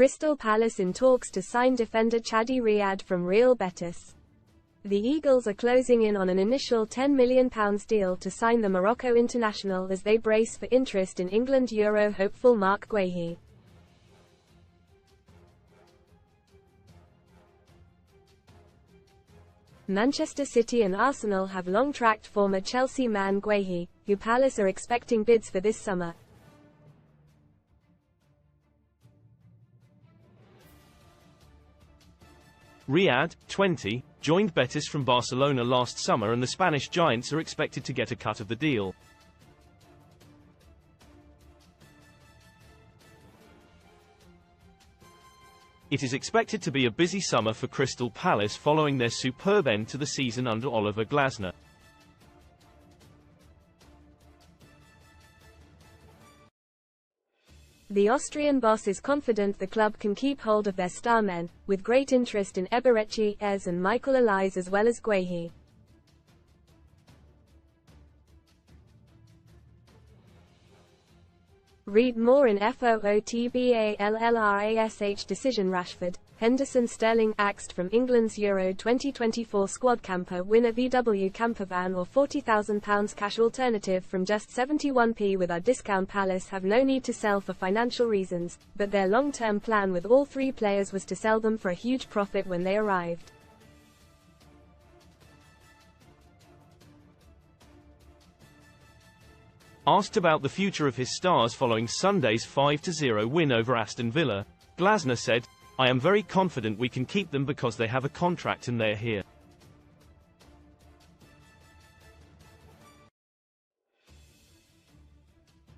Crystal Palace in talks to sign defender Chadi Riyad from Real Betis. The Eagles are closing in on an initial £10 million deal to sign the Morocco international as they brace for interest in England Euro hopeful Mark Guehi. Manchester City and Arsenal have long-tracked former Chelsea man Guehi, who Palace are expecting bids for this summer. Riyad, 20, joined Betis from Barcelona last summer and the Spanish giants are expected to get a cut of the deal. It is expected to be a busy summer for Crystal Palace following their superb end to the season under Oliver Glasner. The Austrian boss is confident the club can keep hold of their star men, with great interest in Eberechi, Ez and Michael Elias as well as Guehi. Read more in FOOTBALLRASH decision. Rashford, Henderson, Sterling axed from England's Euro 2024 squad. Camper winner VW campervan or £40,000 cash alternative from just 71p with our discount. Palace have no need to sell for financial reasons, but their long-term plan with all three players was to sell them for a huge profit when they arrived. Asked about the future of his stars following Sunday's 5-0 win over Aston Villa, Glasner said, "I am very confident we can keep them because they have a contract and they're here.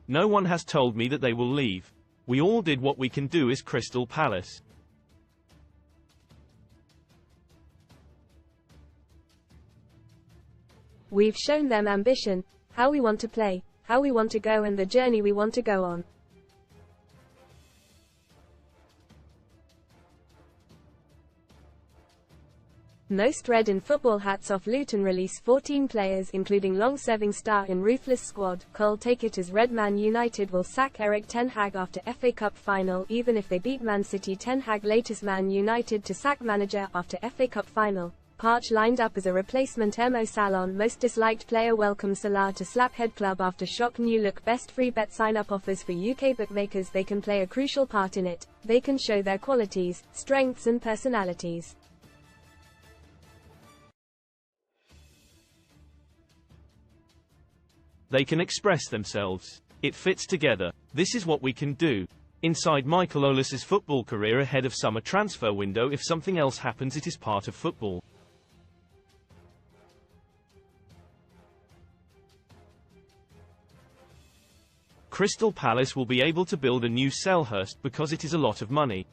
No one has told me that they will leave. We all did what we can do as Crystal Palace. We've shown them ambition, how we want to play, how we want to go and the journey we want to go on. Most red in football. Hats off. Luton release 14 players including long-serving star in ruthless squad. Cole take it as Red Man United will sack Erik ten Hag after FA Cup final even if they beat Man City. Ten Hag latest Man United to sack manager after FA Cup final. Parch lined up as a replacement. Mo Salon most disliked player. Welcome Salah to Slaphead Club after shock. New look best free bet sign-up offers for UK bookmakers. They can play a crucial part in it. They can show their qualities, strengths and personalities. They can express themselves. It fits together. This is what we can do." Inside Michael Olis's football career ahead of summer transfer window. If something else happens, it is part of football. Crystal Palace will be able to build a new Selhurst because it is a lot of money.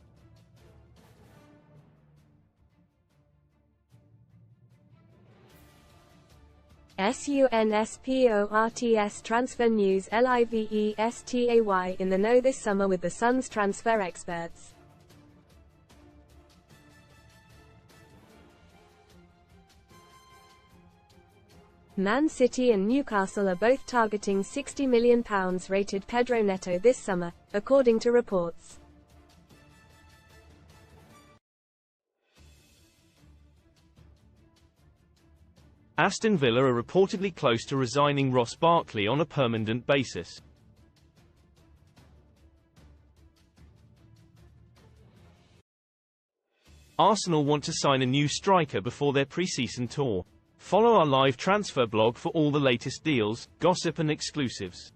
SUNSPORTS transfer news. LIVESTAY in the know this summer with the Suns transfer experts. Man City and Newcastle are both targeting £60 million rated Pedro Neto this summer, according to reports. Aston Villa are reportedly close to resigning Ross Barkley on a permanent basis. Arsenal want to sign a new striker before their pre-season tour. Follow our live transfer blog for all the latest deals, gossip and exclusives.